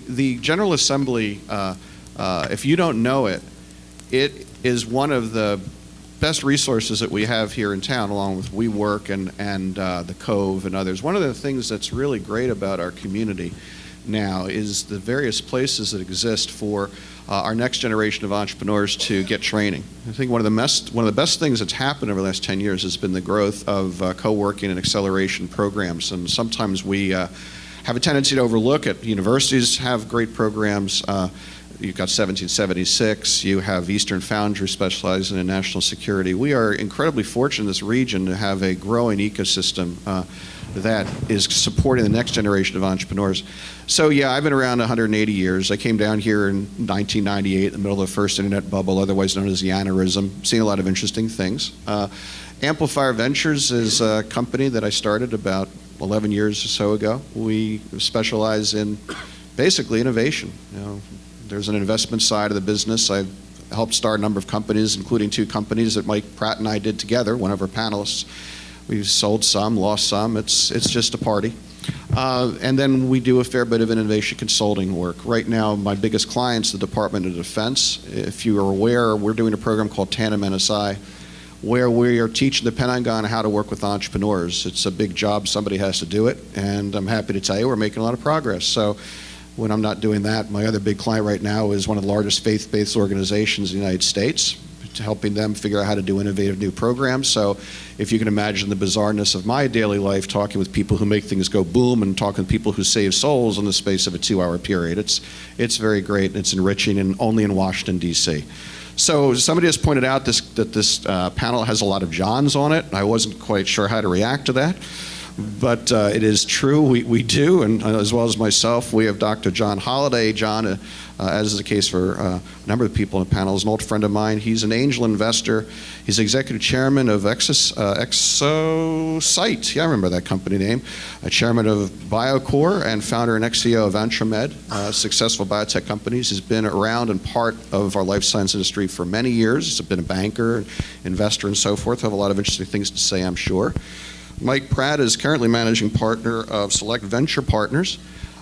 the General Assembly, if you don't know it, it is one of the best resources that we have here in town, along with WeWork and the Cove and others. One of the things that's really great about our community now is the various places that exist for our next generation of entrepreneurs to get training. I think one of the best things that's happened over the last 10 years has been the growth of co-working and acceleration programs. And sometimes we have a tendency to overlook it. Universities have great programs. You've got 1776, you have Eastern Foundry specializing in national security. We are incredibly fortunate in this region to have a growing ecosystem that is supporting the next generation of entrepreneurs. So yeah, I've been around 180 years. I came down here in 1998, in the middle of the first internet bubble, otherwise known as the aneurysm, seeing a lot of interesting things. Amplifier Ventures is a company that I started about 11 years or so ago. We specialize in basically innovation. There's an investment side of the business. I've helped start a number of companies, including 2 companies that Mike Pratt and I did together, one of our panelists. We've sold some, lost some. It's just a party. And then we do a fair bit of innovation consulting work. Right now, my biggest client's the Department of Defense. If you are aware, we're doing a program called Tandem NSI, where we are teaching the Pentagon how to work with entrepreneurs. It's a big job. Somebody has to do it. And I'm happy to tell you we're making a lot of progress. So when I'm not doing that, my other big client right now is one of the largest faith-based organizations in the United States, helping them figure out how to do innovative new programs. So if you can imagine the bizarreness of my daily life, talking with people who make things go boom and talking to people who save souls in the space of a 2-hour period, it's very great, and it's enriching, and only in Washington, D.C. So somebody has pointed out that this panel has a lot of Johns on it. I wasn't quite sure how to react to that. But it is true, we do, and as well as myself, we have Dr. John Holaday. John, as is the case for a number of people in the panel, is an old friend of mine. He's an angel investor. He's executive chairman of ExoCyte. Yeah, I remember that company name. Chairman of Bioncor and founder and ex-CEO of EntreMed, successful biotech companies. He's been around and part of our life science industry for many years. He's been a banker, investor, and so forth. Have a lot of interesting things to say, I'm sure. Mike Pratt is currently managing partner of Select Venture Partners.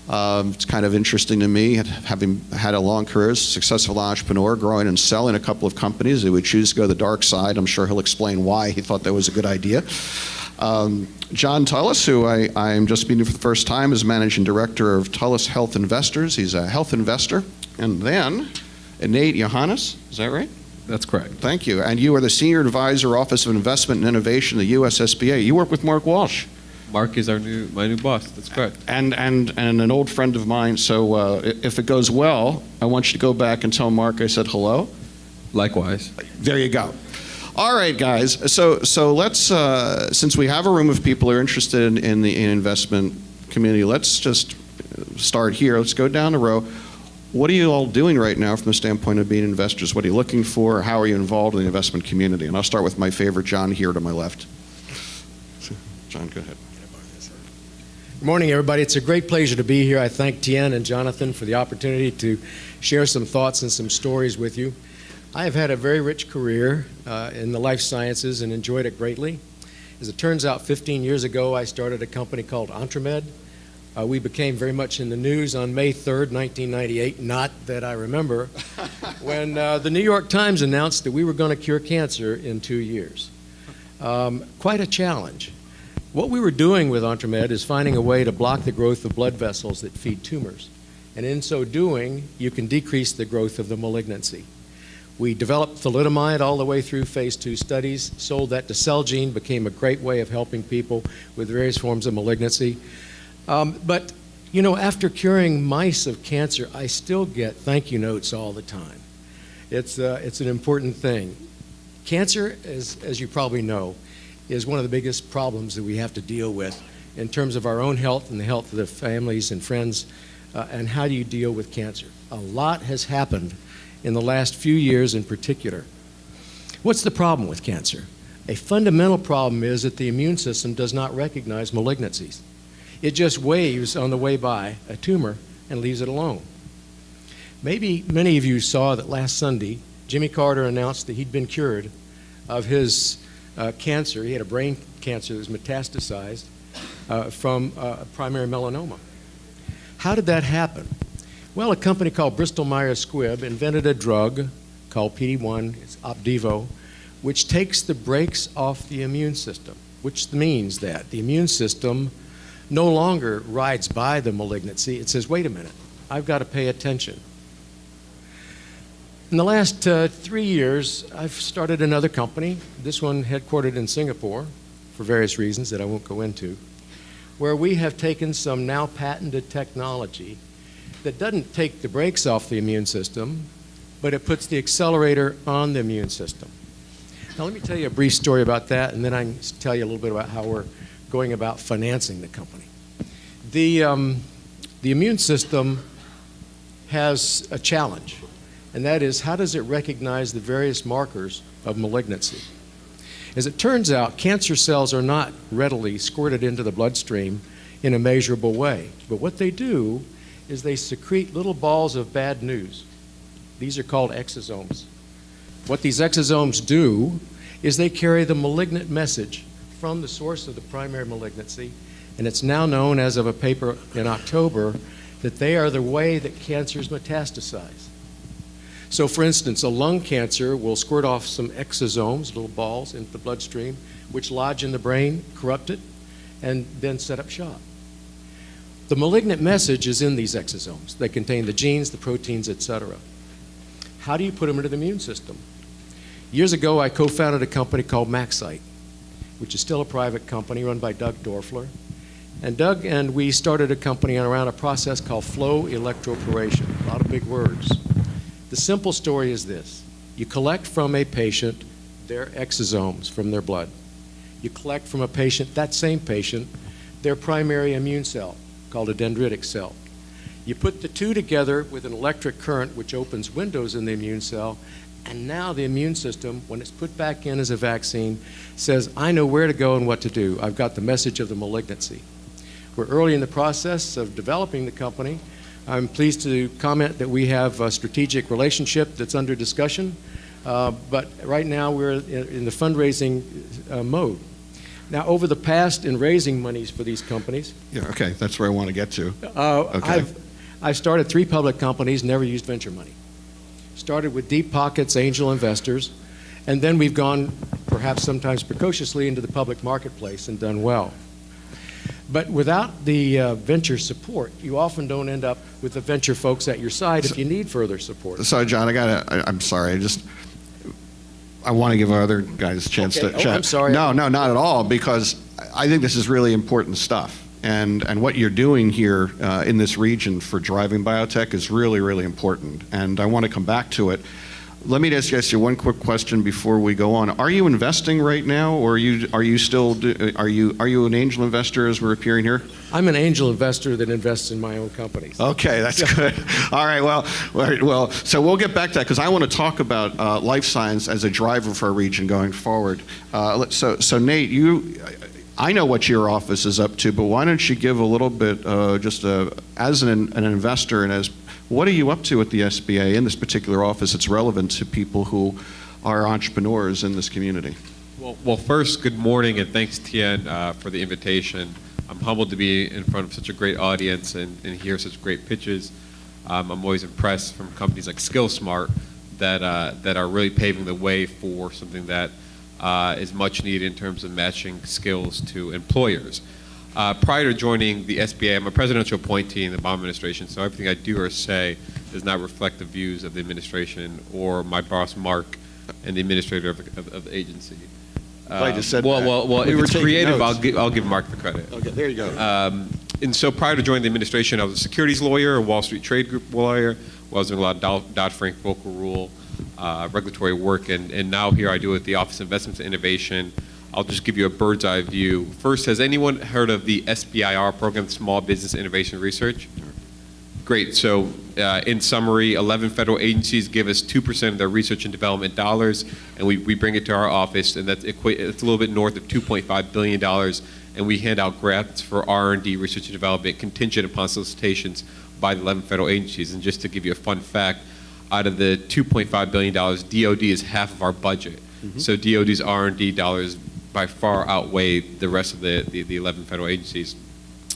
It's kind of interesting to me, having had a long career as a successful entrepreneur, growing and selling a couple of companies. He would choose to go the dark side. I'm sure he'll explain why he thought that was a good idea. John Tullis, who I'm just meeting for the first time, is managing director of Tullis Health Investors. He's a health investor. And then, Nate Yohannes, is that right? That's correct. Thank you. And you are the Senior Advisor, Office of Investment and Innovation, the US SBA. You work with Mark Walsh. Mark is my new boss. That's correct. And an old friend of mine. So if it goes well, I want you to go back and tell Mark I said hello. Likewise. There you go. All right, guys. So let's, since we have a room of people who are interested in the investment community, let's just start here. Let's go down the row. What are you all doing right now from the standpoint of being investors? What are you looking for? How are you involved in the investment community? And I'll start with my favorite, John, here to my left. John, go ahead. Good morning, everybody. It's a great pleasure to be here. I thank Tien and Jonathan for the opportunity to share some thoughts and some stories with you. I have had a very rich career in the life sciences and enjoyed it greatly. As it turns out, 15 years ago, I started a company called EntreMed. We became very much in the news on May 3rd, 1998, not that I remember, when the New York Times announced that we were going to cure cancer in 2 years. Quite a challenge. What we were doing with EntreMed is finding a way to block the growth of blood vessels that feed tumors. And in so doing, you can decrease the growth of the malignancy. We developed thalidomide all the way through phase 2 studies, sold that to Celgene, became a great way of helping people with various forms of malignancy. But, you know, after curing mice of cancer, I still get thank you notes all the time. It's an important thing. Cancer, as you probably know, is one of the biggest problems that we have to deal with in terms of our own health and the health of the families and friends, and how do you deal with cancer. A lot has happened in the last few years in particular. What's the problem with cancer? A fundamental problem is that the immune system does not recognize malignancies. It just waves on the way by a tumor and leaves it alone. Maybe many of you saw that last Sunday, Jimmy Carter announced that he'd been cured of his cancer. He had a brain cancer that was metastasized from primary melanoma. How did that happen? Well, a company called Bristol-Myers Squibb invented a drug called PD-1, it's Opdivo, which takes the brakes off the immune system, which means that the immune system no longer rides by the malignancy. It says, wait a minute, I've got to pay attention. In the last 3 years, I've started another company, this one headquartered in Singapore, for various reasons that I won't go into, where we have taken some now patented technology that doesn't take the brakes off the immune system, but it puts the accelerator on the immune system. Now let me tell you a brief story about that, and then I can tell you a little bit about how we're going about financing the company. The immune system has a challenge, and that is, how does it recognize the various markers of malignancy? As it turns out, cancer cells are not readily squirted into the bloodstream in a measurable way, but what they do is they secrete little balls of bad news. These are called exosomes. What these exosomes do is they carry the malignant message from the source of the primary malignancy, and it's now known as of a paper in October that they are the way that cancers metastasize. So for instance, a lung cancer will squirt off some exosomes, little balls, into the bloodstream, which lodge in the brain, corrupt it, and then set up shop. The malignant message is in these exosomes. They contain the genes, the proteins, etc. How do you put them into the immune system? Years ago, I co-founded a company called MaxCyte, which is still a private company run by Doug Dorfler. And Doug and we started a company around a process called flow electroporation. A lot of big words. The simple story is this. You collect from a patient their exosomes from their blood. You collect from a patient, that same patient, their primary immune cell, called a dendritic cell. You put the two together with an electric current which opens windows in the immune cell, and now the immune system, when it's put back in as a vaccine, says, I know where to go and what to do. I've got the message of the malignancy. We're early in the process of developing the company. I'm pleased to comment that we have a strategic relationship that's under discussion, but right now we're in the fundraising mode. Now, over the past, in raising monies for these companies, Yeah, okay, that's where I want to get to. Okay. I've started 3 public companies, never used venture money. Started with deep pockets, angel investors, and then we've gone, perhaps sometimes precociously, into the public marketplace and done well. But without the venture support, you often don't end up with the venture folks at your side if you need further support. Sorry, John, I'm sorry, I want to give our other guys a chance to chat. I'm sorry. No, not at all, because I think this is really important stuff. And what you're doing here in this region for driving biotech is really, really important. And I want to come back to it. Let me just ask you one quick question before we go on. Are you investing right now, or are you still are you an angel investor as we're appearing here? I'm an angel investor that invests in my own companies. Okay, that's good. All right, well, so we'll get back to that, because I want to talk about life science as a driver for our region going forward. So Nate, I know what your office is up to, but why don't you give a little bit, as an investor and as what are you up to at the SBA in this particular office that's relevant to people who are entrepreneurs in this community? Well, first, good morning, and thanks, Tien, for the invitation. I'm humbled to be in front of such a great audience and hear such great pitches. I'm always impressed from companies like SkillSmart that are really paving the way for something that is much needed in terms of matching skills to employers. Prior to joining the SBA, I'm a presidential appointee in the Obama administration, so everything I do or say does not reflect the views of the administration or my boss, Mark, and the administrator of the agency. I just said well, it was creative. I'll give Mark the credit. Okay, there you go. And so prior to joining the administration, I was a securities lawyer, a Wall Street Trade Group lawyer. I was doing a lot of Dodd-Frank Volcker Rule, regulatory work, and now here I do it at the Office of Investments and Innovation. I'll just give you a bird's eye view. First, has anyone heard of the SBIR program, Small Business Innovation Research? Great. So in summary, 11 federal agencies give us 2% of their research and development dollars, and we bring it to our office, and it's a little bit north of $2.5 billion, and we hand out grants for R&D, research and development, contingent upon solicitations by the 11 federal agencies. And just to give you a fun fact, out of the $2.5 billion, DOD is half of our budget. Mm-hmm. So DOD's R&D dollars by far outweigh the rest of the 11 federal agencies.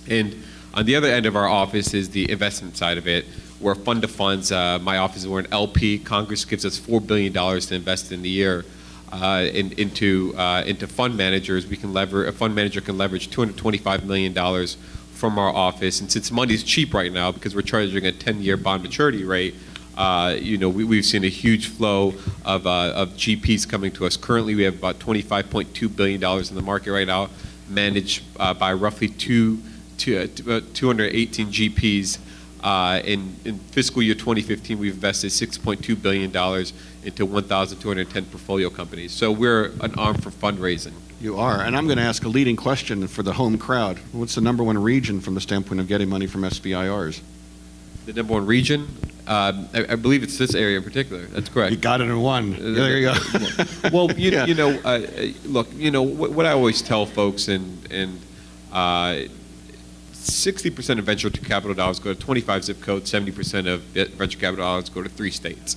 And on the other end of our office is the investment side of it. we're a fund of funds. My office, we're an LP. Congress gives us $4 billion to invest in the year into fund managers. A fund manager can leverage $225 million from our office. And since money's cheap right now, because we're charging a 10-year bond maturity rate, we've seen a huge flow of GPs coming to us. Currently, we have about $25.2 billion in the market right now, managed by roughly 218 GPs. In fiscal year 2015, we've invested $6.2 billion into 1,210 portfolio companies. So we're an arm for fundraising. You are. And I'm going to ask a leading question for the home crowd. What's the number one region from the standpoint of getting money from SBIRs? The number one region? I believe it's this area in particular. That's correct. You got it in one. There you go. Well, look, what I always tell folks, and 60% of venture capital dollars go to 25 zip codes, 70% of venture capital dollars go to 3 states.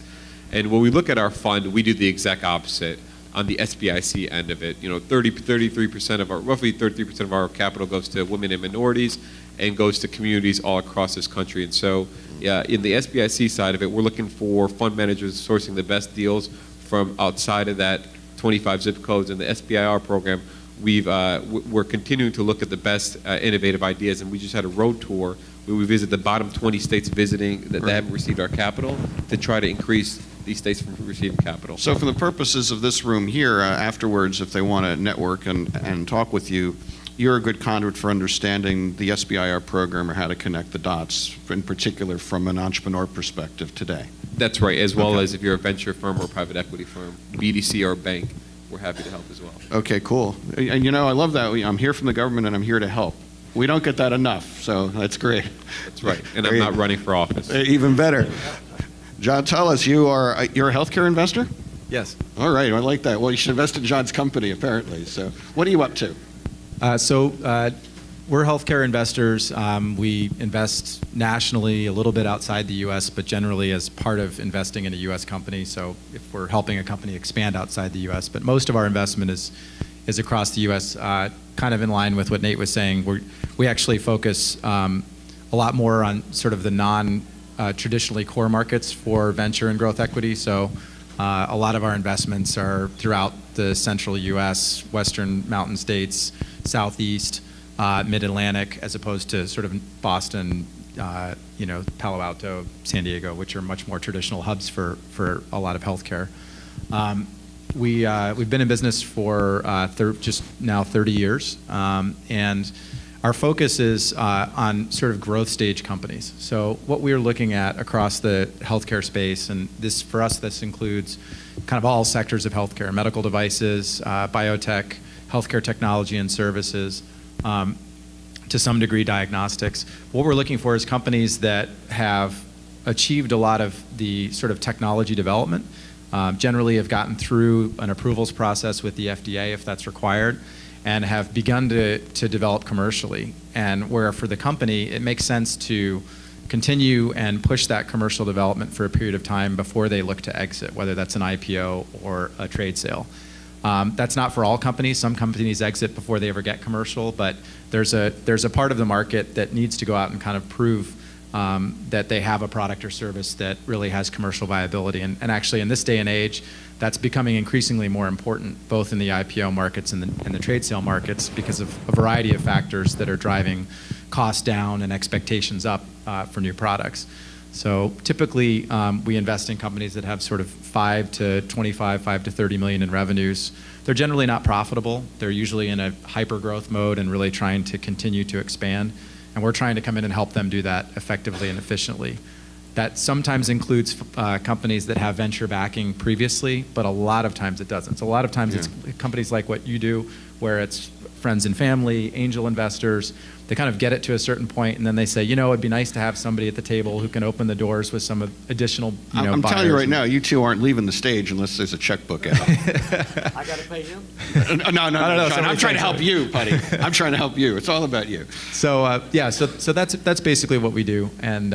And when we look at our fund, we do the exact opposite on the SBIC end of it. Roughly 33% of our capital goes to women and minorities and goes to communities all across this country. And so in the SBIC side of it, we're looking for fund managers sourcing the best deals from outside of that 25 zip codes. In the SBIR program, we're continuing to look at the best innovative ideas, and we just had a road tour where we visit the bottom 20 states that haven't received our capital to try to increase these states from receiving capital. So for the purposes of this room here, afterwards, if they want to network and talk with you, you're a good conduit for understanding the SBIR program or how to connect the dots, in particular from an entrepreneur perspective today. That's right, as well as if you're a venture firm or a private equity firm, BDC or a bank, we're happy to help as well. Okay, cool. And I love that. I'm here from the government and I'm here to help. We don't get that enough, so that's great. That's right, and I'm not running for office. Even better. John, tell us, you're a healthcare investor? Yes. All right, I like that. Well, you should invest in John's company, apparently. So what are you up to? We're healthcare investors. We invest nationally, a little bit outside the U.S., but generally as part of investing in a U.S. company. So if we're helping a company expand outside the U.S., but most of our investment is across the U.S., kind of in line with what Nate was saying. We actually focus a lot more on sort of the non-traditionally core markets for venture and growth equity. So a lot of our investments are throughout the central U.S., western mountain states, southeast, mid-Atlantic, as opposed to sort of Boston, Palo Alto, San Diego, which are much more traditional hubs for a lot of healthcare. We've been in business for just now 30 years, and our focus is on sort of growth stage companies. So what we're looking at across the healthcare space, and for us, this includes kind of all sectors of healthcare: medical devices, biotech, healthcare technology and services, to some degree diagnostics. What we're looking for is companies that have achieved a lot of the sort of technology development, generally have gotten through an approvals process with the FDA if that's required, and have begun to develop commercially. And where for the company, it makes sense to continue and push that commercial development for a period of time before they look to exit, whether that's an IPO or a trade sale. That's not for all companies. Some companies exit before they ever get commercial, but there's a part of the market that needs to go out and kind of prove that they have a product or service that really has commercial viability. And actually, in this day and age, that's becoming increasingly more important, both in the IPO markets and the trade sale markets, because of a variety of factors that are driving costs down and expectations up for new products. So typically, we invest in companies that have sort of 5 to 25, 5 to 30 million in revenues. They're generally not profitable. They're usually in a hyper-growth mode and really trying to continue to expand. And we're trying to come in and help them do that effectively and efficiently. That sometimes includes companies that have venture backing previously, but a lot of times it doesn't. So a lot of times it's companies like what you do, where it's friends and family, angel investors. They kind of get it to a certain point, and then they say, it'd be nice to have somebody at the table who can open the doors with some additional, I'm buyers. telling you right now, you two aren't leaving the stage unless there's a checkbook out. I got to pay him? No, John, I'm trying to help you, buddy. I'm trying to help you. It's all about you. So so that's basically what we do, and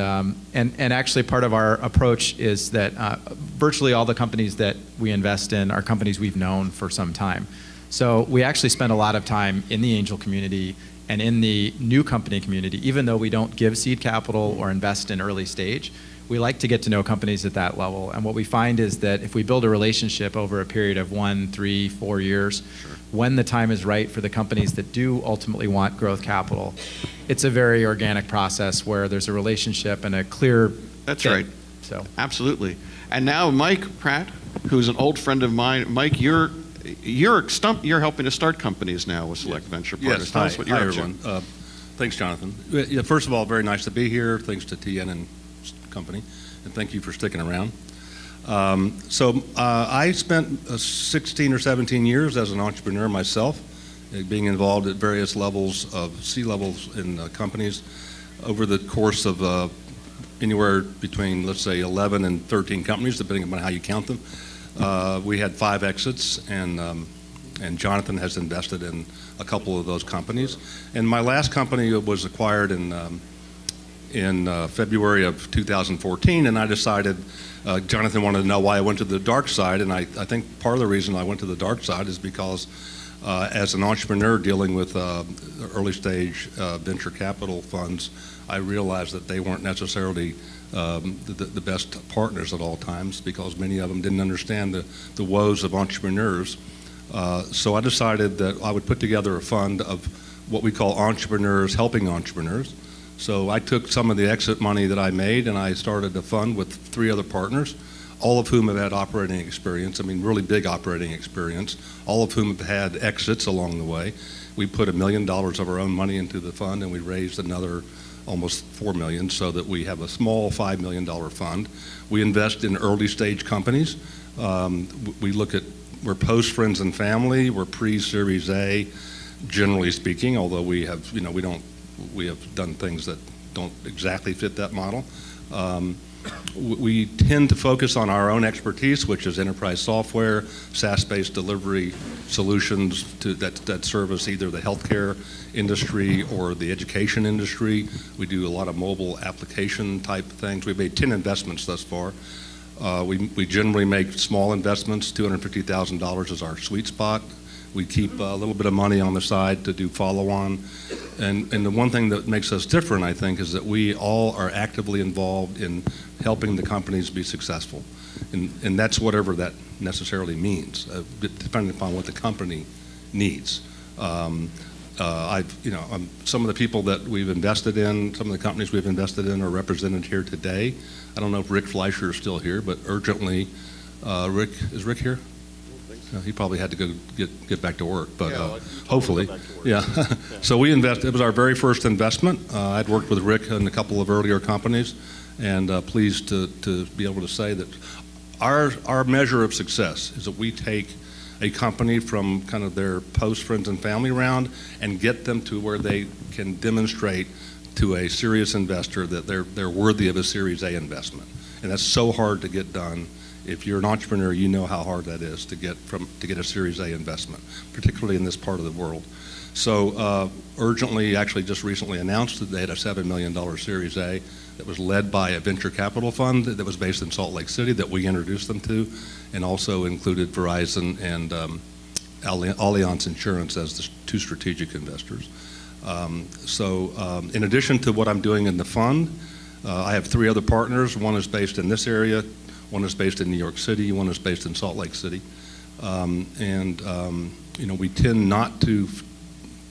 actually part of our approach is that virtually all the companies that we invest in are companies we've known for some time. So we actually spend a lot of time in the angel community and in the new company community. Even though we don't give seed capital or invest in early stage, we like to get to know companies at that level. And what we find is that if we build a relationship over a period of 1, 3, 4 years, when the time is right for the companies that do ultimately want growth capital, it's a very organic process where there's a relationship and a clear That's fit. right. So Absolutely. And now Mike Pratt, who's an old friend of mine. Mike, you're helping to start companies now with Select Venture Partners. Yes, Tell hi, us what you're hi up to. everyone. Thanks, Jonathan. Yeah, first of all, very nice to be here. Thanks to TN and company, and thank you for sticking around. I spent 16 or 17 years as an entrepreneur myself, being involved at various levels of C-levels in companies over the course of anywhere between, let's say, 11 and 13 companies, depending upon how you count them. We had 5 exits, and Jonathan has invested in a couple of those companies. And my last company was acquired in February of 2014, and I decided, Jonathan wanted to know why I went to the dark side, and I think part of the reason I went to the dark side is because as an entrepreneur dealing with early stage venture capital funds, I realized that they weren't necessarily the best partners at all times, because many of them didn't understand the woes of entrepreneurs. So I decided that I would put together a fund of what we call entrepreneurs helping entrepreneurs. So I took some of the exit money that I made and I started a fund with 3 other partners, all of whom have had operating experience, really big operating experience, all of whom have had exits along the way. We put $1 million of our own money into the fund, and we raised another almost $4 million, so that we have a small $5 million fund. We invest in early stage companies. We're post friends and family, we're pre-Series A, generally speaking, although we have done things that don't exactly fit that model. We tend to focus on our own expertise, which is enterprise software, SaaS-based delivery solutions that service either the healthcare industry or the education industry. We do a lot of mobile application type things. We've made 10 investments thus far. We generally make small investments. $250,000 is our sweet spot. We keep a little bit of money on the side to do follow-on. And the one thing that makes us different, I think, is that we all are actively involved in helping the companies be successful. And that's whatever that necessarily means, depending upon what the company needs. Some of the people that we've invested in, some of the companies we've invested in are represented here today. I don't know if Rick Fleischer is still here, but urgently, is Rick here? No, he probably had to go get back to work, but hopefully, yeah. So we invested. It was our very first investment. I'd worked with Rick in a couple of earlier companies, and pleased to be able to say that our measure of success is that we take a company from kind of their post friends and family round and get them to where they can demonstrate to a serious investor that they're worthy of a Series A investment, and that's so hard to get done. If you're an entrepreneur, you know how hard that is to get a Series A investment, particularly in this part of the world. So urgently, actually just recently announced that they had a $7 million Series A that was led by a venture capital fund that was based in Salt Lake City that we introduced them to, and also included Verizon and Allianz Insurance as the 2 strategic investors. In addition to what I'm doing in the fund, I have 3 other partners. One is based in this area, one is based in New York City, one is based in Salt Lake City. We tend not to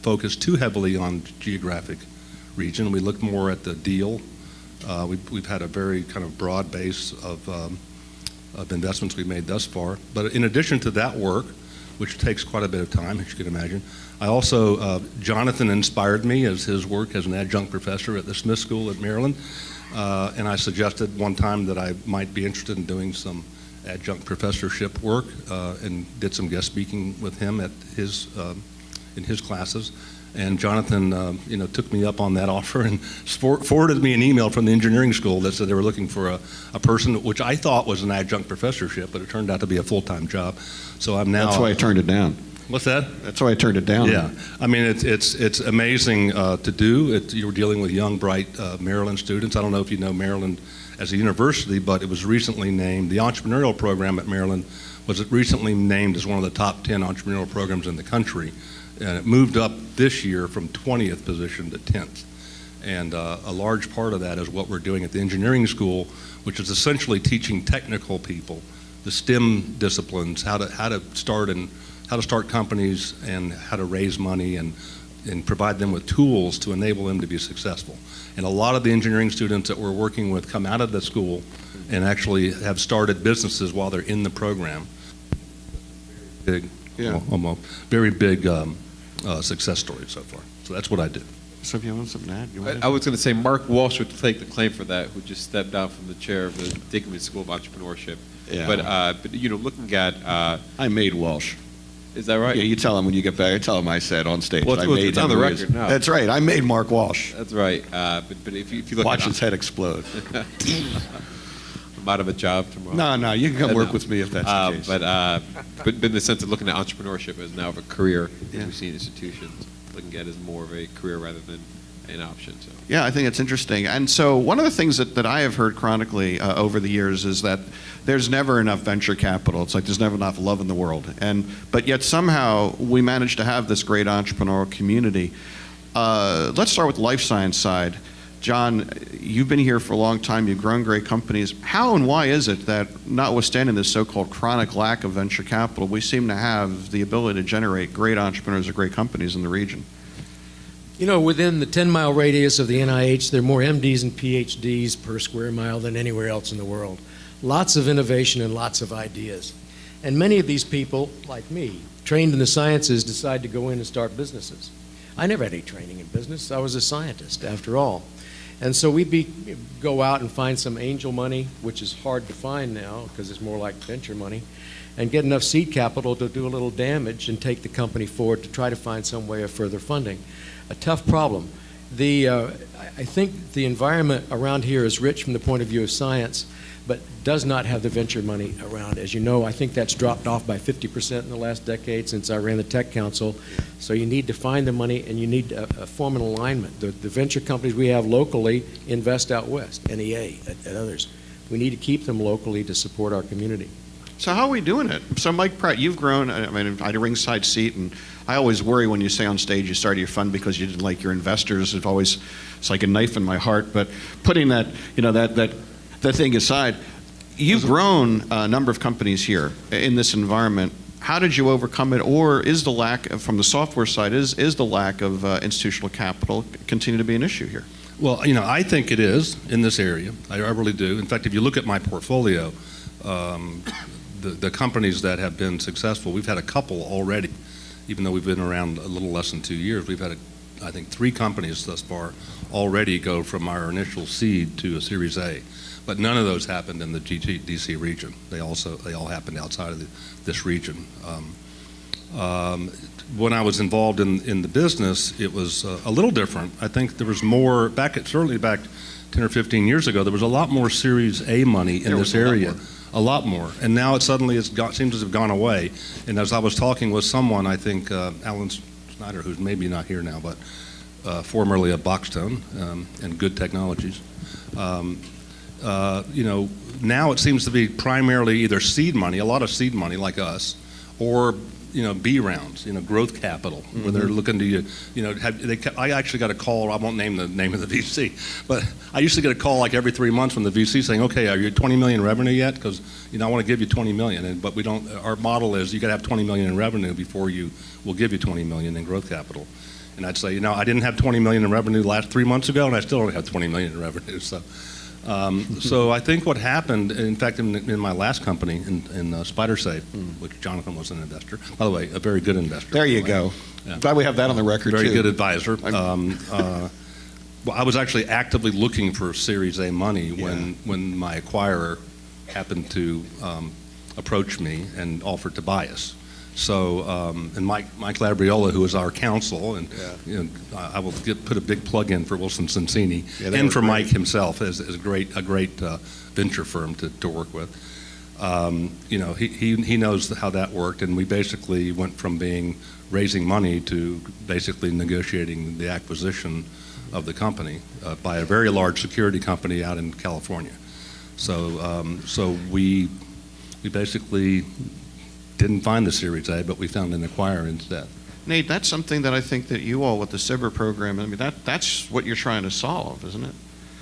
focus too heavily on geographic region. We look more at the deal. We've had a very kind of broad base of investments we've made thus far. But in addition to that work, which takes quite a bit of time, as you can imagine, I also, Jonathan inspired me as his work as an adjunct professor at the Smith School at Maryland. And I suggested one time that I might be interested in doing some adjunct professorship work, and did some guest speaking with him at in his classes. And Jonathan, took me up on that offer and forwarded me an email from the engineering school that said they were looking for a person, which I thought was an adjunct professorship, but it turned out to be a full-time job. So I'm now. That's why I turned it down. What's that? That's why I turned it down. Yeah, it's amazing to do. You're dealing with young, bright Maryland students. I don't know if you know Maryland as a university, but it was recently named, the entrepreneurial program at Maryland was recently named as one of the top 10 entrepreneurial programs in the country. And it moved up this year from 20th position to 10th. And a large part of that is what we're doing at the engineering school, which is essentially teaching technical people the STEM disciplines, how to start companies and how to raise money and provide them with tools to enable them to be successful. And a lot of the engineering students that we're working with come out of the school and actually have started businesses while they're in the program. Big, Yeah. almost, very big success story so far. So that's what I do. So if you want something to add, you want I was going to say Mark Walsh would take the claim for that, who just stepped down from the chair of the Dickman School of Entrepreneurship. Yeah. But you know, looking at, I made Walsh. is that right? Yeah, you tell him when you get back. Tell him I said on stage. Well, I it's made on him the who is- record now. That's right. I made Mark Walsh. That's right. But if you look Watch at, his head explode. I'm out of a job tomorrow. No, you can come work No. with me if that's the case. But in the sense of looking at entrepreneurship as now of a career, Yeah. as we see in institutions, looking at it as more of a career rather than an option. So. Yeah, I think it's interesting. And so one of the things that I have heard chronically over the years is that there's never enough venture capital. It's like there's never enough love in the world. But yet somehow we manage to have this great entrepreneurial community. Let's start with the life science side. John, you've been here for a long time. You've grown great companies. How and why is it that, notwithstanding this so-called chronic lack of venture capital, we seem to have the ability to generate great entrepreneurs or great companies in the region? You know, within the 10-mile radius of the NIH, there are more MDs and PhDs per square mile than anywhere else in the world. Lots of innovation and lots of ideas. And many of these people, like me, trained in the sciences, decide to go in and start businesses. I never had any training in business. I was a scientist, after all. And so we go out and find some angel money, which is hard to find now because it's more like venture money, and get enough seed capital to do a little damage and take the company forward to try to find some way of further funding. A tough problem. I think the environment around here is rich from the point of view of science, but does not have the venture money around. As you know, I think that's dropped off by 50% in the last decade since I ran the Tech Council. So you need to find the money and you need to form an alignment. The venture companies we have locally invest out west, NEA and others. We need to keep them locally to support our community. So how are we doing it? So Mike Pratt, you've grown. I mean, I had a ringside seat, and I always worry when you say on stage you started your fund because you didn't like your investors. It's like a knife in my heart. But putting that, that thing aside, you've grown a number of companies here in this environment. How did you overcome it, or is the lack from the software side is the lack of institutional capital continue to be an issue here? Well, I think it is in this area. I really do. In fact, if you look at my portfolio, the companies that have been successful, we've had a couple already, even though we've been around a little less than 2 years. We've had, I think, 3 companies thus far already go from our initial seed to a Series A. But none of those happened in the DC region. They all happened outside of this region. When I was involved in the business, it was a little different. I think there was more, certainly back 10 or 15 years ago, there was a lot more Series A money in this area. A lot more. And now it suddenly seems to have gone away. And as I was talking with someone, I think Alan Snyder, who's maybe not here now, but formerly of Boxstone and Good Technologies, now it seems to be primarily either seed money, a lot of seed money like us, or B rounds, growth capital, where they're looking to, I actually got a call, I won't name the name of the VC, but I used to get a call like every 3 months from the VC saying, okay, are you at 20 million revenue yet? Because, I want to give you 20 million, but we don't, our model is you got to have 20 million in revenue before we'll give you 20 million in growth capital. And I'd say, I didn't have 20 million in revenue the last 3 months ago, and I still don't have 20 million in revenue, so. So I think what happened, in fact, in my last company, in SpiderSafe, which Jonathan was an investor, by the way, a very good investor. There you go. Yeah. Glad we have that on the record, Very too. good advisor. Well, I was actually actively looking for Series A money when my acquirer happened to approach me and offered to buy us. So, and Mike Labriola, who is our counsel, and I will put a big plug in for Wilson Sonsini and for Mike himself as a great venture firm to work with. He knows how that worked, and we basically went from raising money to basically negotiating the acquisition of the company by a very large security company out in California. So we basically didn't find the Series A, but we found an acquirer instead. Nate, that's something that I think that you all with the SIBR program, I mean, that's what you're trying to solve, isn't it?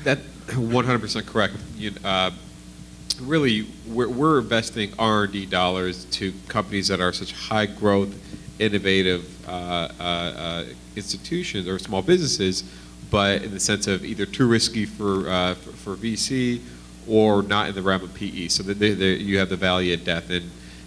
That 100% correct. Really, we're investing R&D dollars to companies that are such high growth, innovative institutions or small businesses, but in the sense of either too risky for VC or not in the realm of PE. So that you have the value at death.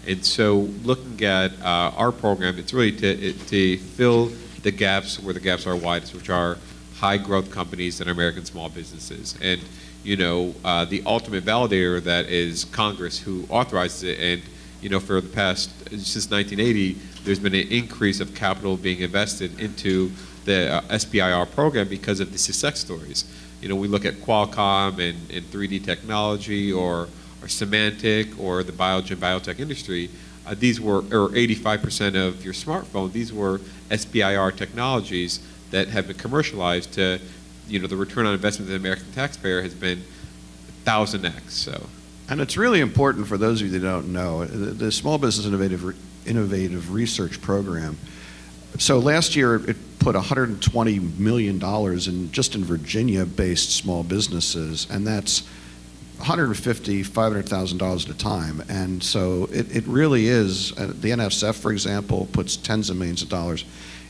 And so looking at our program, it's really to fill the gaps where the gaps are widest, which are high growth companies and American small businesses. And the ultimate validator of that is Congress, who authorizes it. And for the past, since 1980, there's been an increase of capital being invested into the SBIR program because of the success stories. We look at Qualcomm and 3D technology or Symantec or the biotech industry. These were, or 85% of your smartphone, these were SBIR technologies that have been commercialized to, the return on investment of the American taxpayer has been 1,000x. So. And it's really important for those of you that don't know, the Small Business Innovative Research Program. So last year it put $120 million in Virginia-based small businesses, and that's $150,000, $500,000 at a time. And so it really is, the NSF, for example, puts tens of millions of dollars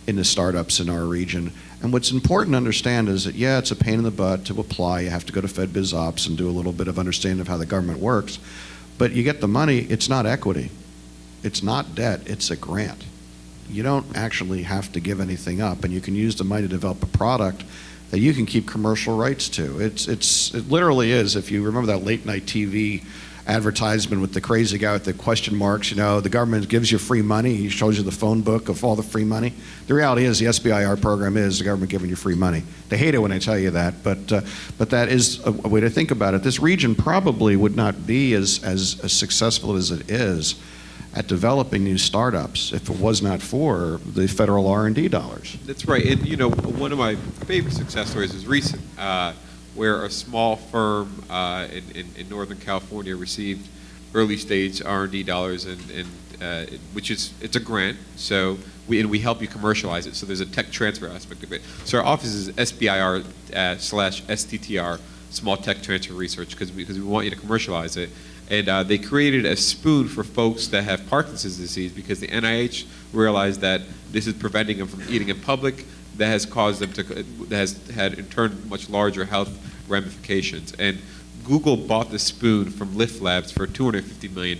into startups in our region. And what's important to understand is that, yeah, it's a pain in the butt to apply. You have to go to FedBizOps and do a little bit of understanding of how the government works. But you get the money, it's not equity. It's not debt, it's a grant. You don't actually have to give anything up, and you can use the money to develop a product that you can keep commercial rights to. It literally is, if you remember that late night TV advertisement with the crazy guy with the question marks, the government gives you free money, he shows you the phone book of all the free money. The reality is the SBIR program is the government giving you free money. They hate it when I tell you that, but that is a way to think about it. This region probably would not be as successful as it is at developing new startups if it was not for the federal R&D dollars. That's right. And one of my favorite success stories is recent, where a small firm in Northern California received early stage R&D dollars, and which it's a grant. So we help you commercialize it. So there's a tech transfer aspect of it. So our office is SBIR /STTR, Small Tech Transfer Research, because we want you to commercialize it. And they created a spoon for folks that have Parkinson's disease because the NIH realized that this is preventing them from eating in public. That has caused them that has had in turn much larger health ramifications. And Google bought the spoon from Lyft Labs for $250 million.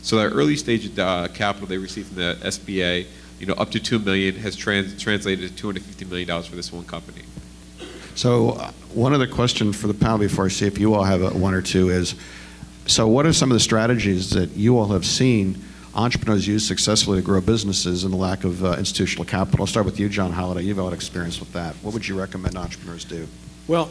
So that early stage capital they received from the SBA, up to $2 million, has translated to $250 million for this one company. So one other question for the panel before I see if you all have one or two is, so what are some of the strategies that you all have seen entrepreneurs use successfully to grow businesses in the lack of institutional capital? I'll start with you, John Holaday. You've had experience with that. What would you recommend entrepreneurs do? Well,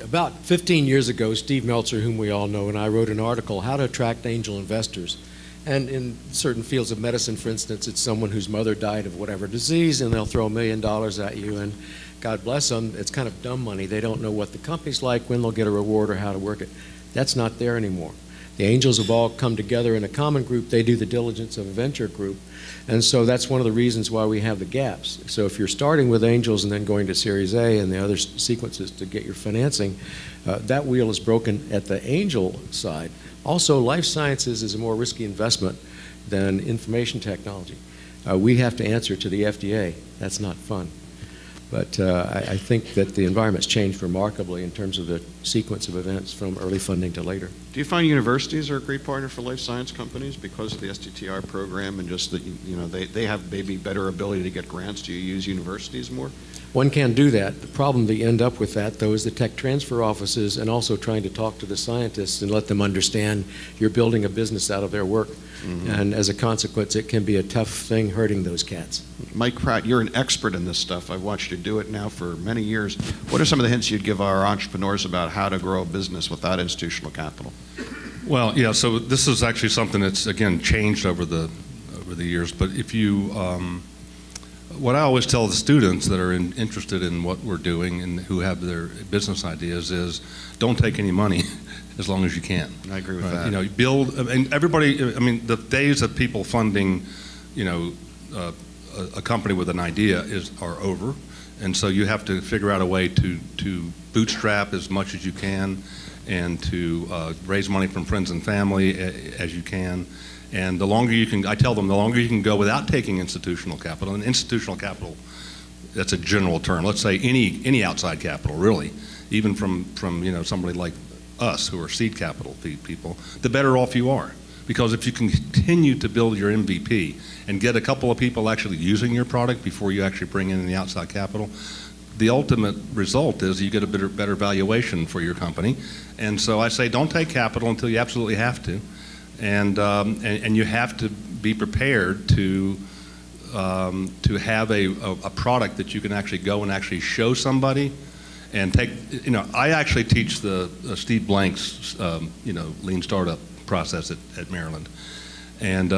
about 15 years ago, Steve Meltzer, whom we all know, and I wrote an article, How to Attract Angel Investors. And in certain fields of medicine, for instance, it's someone whose mother died of whatever disease, and they'll throw $1 million at you, and God bless them, it's kind of dumb money. They don't know what the company's like, when they'll get a reward, or how to work it. That's not there anymore. The angels have all come together in a common group. They do the diligence of a venture group. And so that's one of the reasons why we have the gaps. So if you're starting with angels and then going to Series A and the other sequences to get your financing, that wheel is broken at the angel side. Also, life sciences is a more risky investment than information technology. We have to answer to the FDA. That's not fun. But I think that the environment's changed remarkably in terms of the sequence of events from early funding to later. Do you find universities are a great partner for life science companies because of the STTR program and just that they have maybe better ability to get grants? Do you use universities more? One can do that. The problem they end up with that, though, is the tech transfer offices and also trying to talk to the scientists and let them understand you're building a business out of their work. Mm-hmm. And as a consequence, it can be a tough thing hurting those cats. Mike Pratt, you're an expert in this stuff. I've watched you do it now for many years. What are some of the hints you'd give our entrepreneurs about how to grow a business without institutional capital? Well, yeah, so this is actually something that's, again, changed over the years. But if you, what I always tell the students that are interested in what we're doing and who have their business ideas is don't take any money as long as you can. I agree with that. Build, and everybody, the days of people funding, a company with an idea are over. And so you have to figure out a way to bootstrap as much as you can and to raise money from friends and family as you can. And the longer you can, I tell them, the longer you can go without taking institutional capital, and institutional capital, that's a general term. Let's say any outside capital, really, even from somebody like us who are seed capital people, the better off you are. Because if you can continue to build your MVP and get a couple of people actually using your product before you actually bring in the outside capital, the ultimate result is you get a better valuation for your company. And so I say don't take capital until you absolutely have to. And you have to be prepared to have a product that you can actually go and actually show somebody and take. I actually teach the Steve Blank's lean startup process at Maryland, and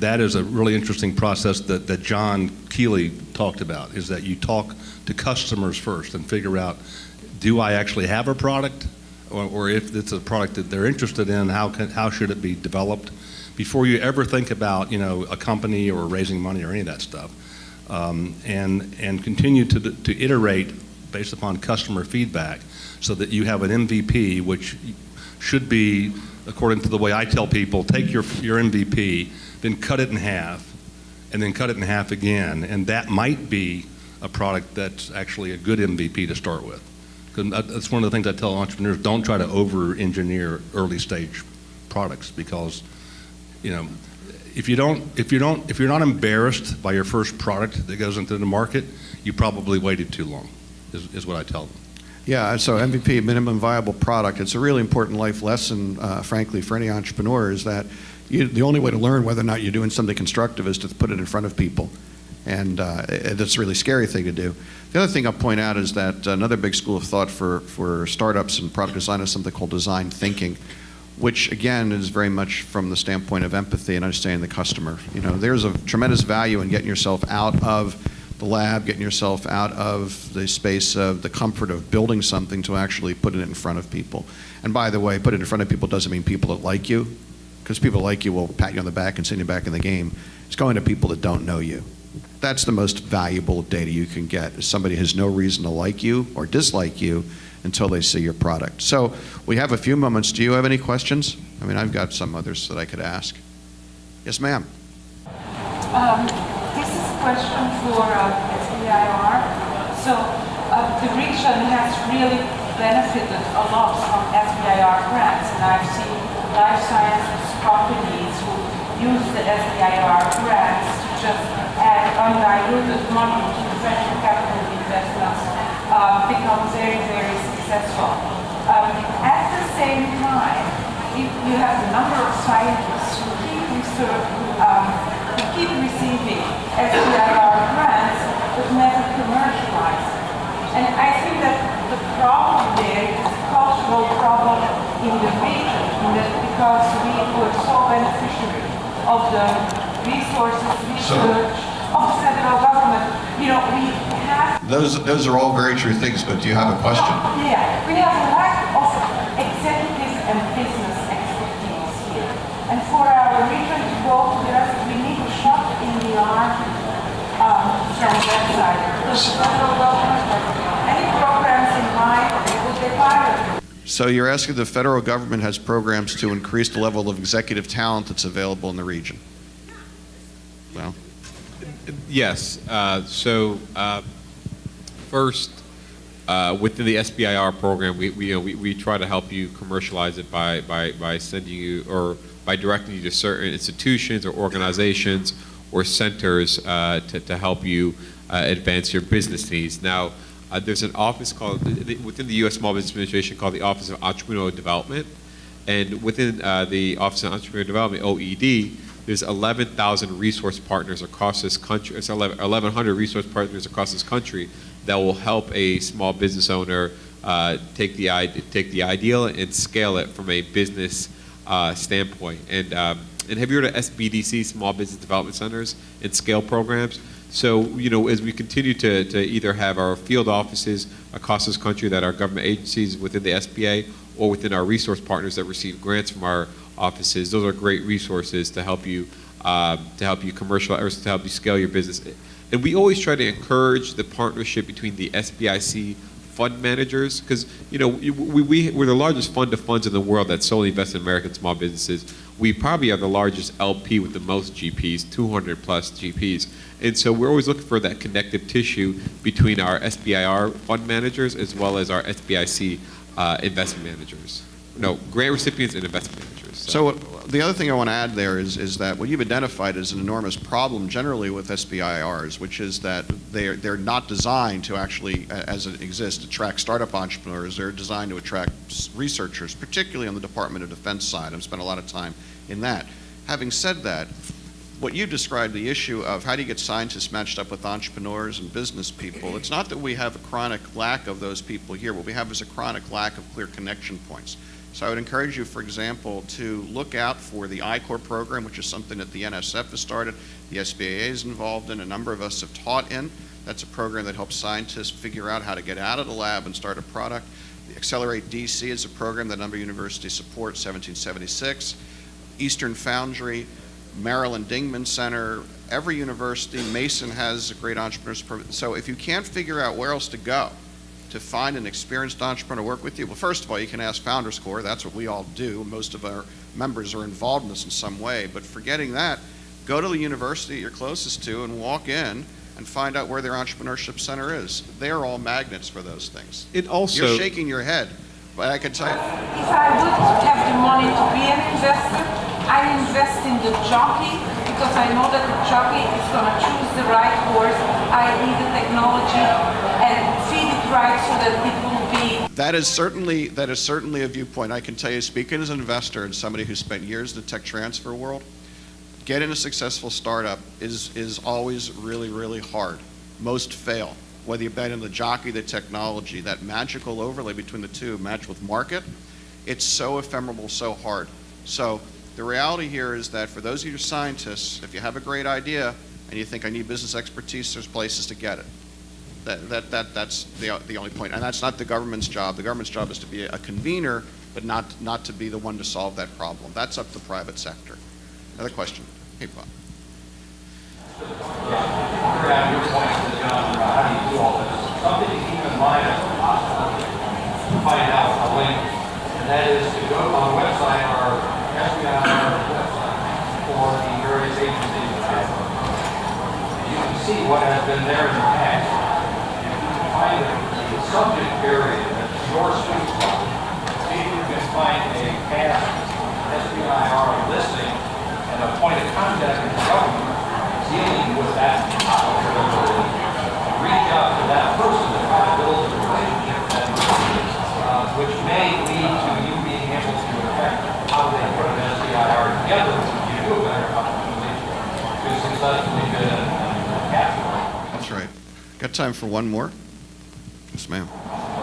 that is a really interesting process that John Keeley talked about. Is that you talk to customers first and figure out, do I actually have a product? Or if it's a product that they're interested in, how should it be developed before you ever think about a company or raising money or any of that stuff, and continue to iterate based upon customer feedback so that you have an MVP, which should be, according to the way I tell people, take your MVP, then cut it in half, and then cut it in half again, and that might be a product that's actually a good MVP to start with. That's one of the things I tell entrepreneurs: don't try to over-engineer early-stage products, because, if you're not embarrassed by your first product that goes into the market, you probably waited too long. Is what I tell them. Yeah, so MVP, minimum viable product, it's a really important life lesson, frankly, for any entrepreneur, is that the only way to learn whether or not you're doing something constructive is to put it in front of people. And that's a really scary thing to do. The other thing I'll point out is that another big school of thought for startups and product design is something called design thinking, which again is very much from the standpoint of empathy and understanding the customer. There's a tremendous value in getting yourself out of the lab, getting yourself out of the space of the comfort of building something to actually put it in front of people. And by the way, put it in front of people doesn't mean people that like you, because people like you will pat you on the back and send you back in the game. It's going to people that don't know you. That's the most valuable data you can get, is somebody has no reason to like you or dislike you until they see your product. So we have a few moments. Do you have any questions? I mean, I've got some others that I could ask. Yes, ma'am. This is a question for SBIR. So the region has really benefited a lot from SBIR grants, and I've seen life sciences companies who use the SBIR grants to just add undiluted money to venture capital investments become very, very successful. At the same time, you have a number of scientists who keep receiving SBIR grants but never commercialize. And I think that the problem there is a cultural problem in the region, because we were so beneficiary of the resources, research of the federal government. We have... Those are all very true things, but do you have a question? Yeah, we have a lack of executive and business expertise here. And for our region to go there, we need a shot in the arm from that side. Does the federal government have any programs in mind with the pilot? So you're asking if the federal government has programs to increase the level of executive talent that's available in the region? Well, Yes. First, within the SBIR program, we try to help you commercialize it by sending you or by directing you to certain institutions or organizations or centers to help you advance your business needs. Now, there's an office called, within the U.S. Small Business Administration, called the Office of Entrepreneurial Development. And within the Office of Entrepreneurial Development, OED, there's 11,000 resource partners across this country. It's 1,100 resource partners across this country that will help a small business owner take the ideal and scale it from a business standpoint. And have you heard of SBDC, Small Business Development Centers and scale programs? So, as we continue to either have our field offices across this country that are government agencies within the SBA or within our resource partners that receive grants from our offices, those are great resources to help you to help you commercialize, or to help you scale your business. And we always try to encourage the partnership between the SBIC fund managers, because we're the largest fund of funds in the world that solely invest in American small businesses. We probably are the largest LP with the most GPs, 200 plus GPs. And so we're always looking for that connective tissue between our SBIR fund managers as well as our SBIC investment managers. No, grant recipients and investment managers. So the other thing I want to add there is that what you've identified is an enormous problem generally with SBIRs, which is that they're not designed to actually, as it exists, attract startup entrepreneurs. They're designed to attract researchers, particularly on the Department of Defense side. I've spent a lot of time in that. Having said that, what you described, the issue of how do you get scientists matched up with entrepreneurs and business people, it's not that we have a chronic lack of those people here. What we have is a chronic lack of clear connection points. So I would encourage you, for example, to look out for the I-Corps program, which is something that the NSF has started, the SBAA is involved in, a number of us have taught in. That's a program that helps scientists figure out how to get out of the lab and start a product. The Accelerate DC is a program that a number of universities support, 1776. Eastern Foundry, Maryland Dingman Center, every university, Mason has a great entrepreneurs program. So if you can't figure out where else to go to find an experienced entrepreneur to work with you, well, first of all, you can ask FoundersCorps. That's what we all do. Most of our members are involved in this in some way. But forgetting that, go to the university you're closest to and walk in and find out where their entrepreneurship center is. They're all magnets for those things. It also, You're shaking your head, but I can tell you. If I would have the money to be an investor, I invest in the jockey because I know that the jockey is going to choose the right horse, i.e. the technology, and feed it right so that it will be. That is certainly a viewpoint. I can tell you, speaking as an investor and somebody who spent years in the tech transfer world, getting a successful startup is always really, really hard. Most fail. Whether you bet in the jockey, the technology, that magical overlay between the two, matched with market, it's so ephemeral, so hard. So the reality here is that for those of you scientists, if you have a great idea and you think I need business expertise, there's places to get it. That's the only point. And that's not the government's job. The government's job is to be a convener, but not to be the one to solve that problem. That's up to the private sector. Another question. Hey, Bob. Around your point, John, about how do you do all this? Something to keep in mind as a possibility to find out a link, and that is to go on the website, our FBI website, for the various agencies that I work for. You can see what has been there in the past. If you can find the subject area that's your sweet spot, see if you can find a past SBIR listing and a point of contact in the government dealing with that possibility, reach out to that person to try to build a relationship that which may lead to you being able to affect how they put an SBIR together to give you a better opportunity to successfully bid and capture. That's right. Got time for one more? Yes, ma'am. I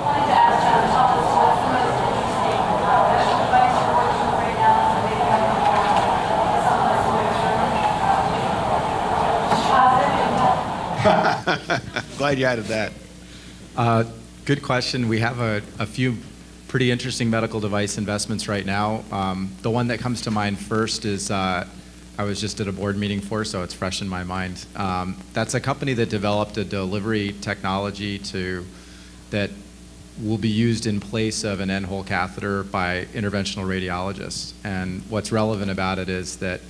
wanted to ask John Tullis what's the most interesting medical device you're working with right now, so maybe have Glad you added that. Good question. We have a few pretty interesting medical device investments right now. The one that comes to mind first is I was just at a board meeting for, so it's fresh in my mind. That's a company that developed a delivery technology that will be used in place of an end-hole catheter by interventional radiologists. And what's relevant about it is that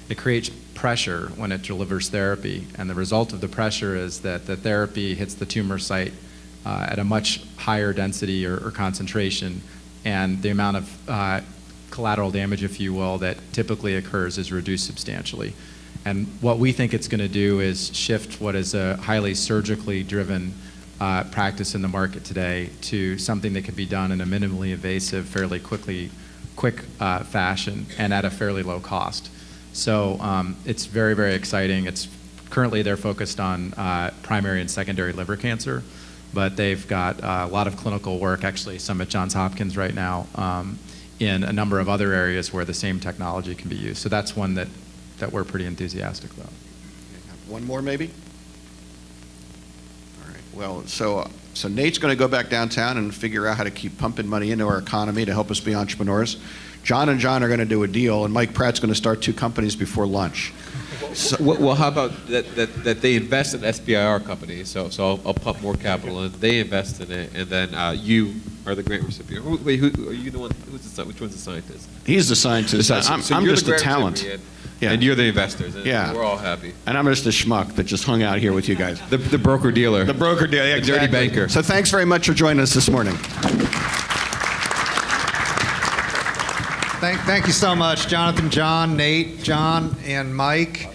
it creates pressure when it delivers therapy, and the result of the pressure is that the therapy hits the tumor site at a much higher density or concentration, and the amount of collateral damage, if you will, that typically occurs is reduced substantially. And what we think it's going to do is shift what is a highly surgically driven practice in the market today to something that can be done in a minimally invasive, fairly quick fashion and at a fairly low cost. So it's very, very exciting. Currently they're focused on primary and secondary liver cancer, but they've got a lot of clinical work, actually some at Johns Hopkins right now, in a number of other areas where the same technology can be used. So that's one that we're pretty enthusiastic about. One more, maybe? All right. Well, so Nate's going to go back downtown and figure out how to keep pumping money into our economy to help us be entrepreneurs. John and John are going to do a deal, and Mike Pratt's going to start 2 companies before lunch. Well, how about that they invest in SBIR companies, so I'll pump more capital in, they invest in it, and then you are the grant recipient. Wait, who are you the one, which one's the scientist? He's the scientist. I'm you're just the a grant talent. recipient, Yeah. and you're the investors, and Yeah. we're all happy. And I'm just a schmuck that just hung out here with you guys. The broker-dealer. The broker deal, The dirty banker. So thanks very much for joining us this morning. Thank you so much, Jonathan, John, Nate, John, and Mike.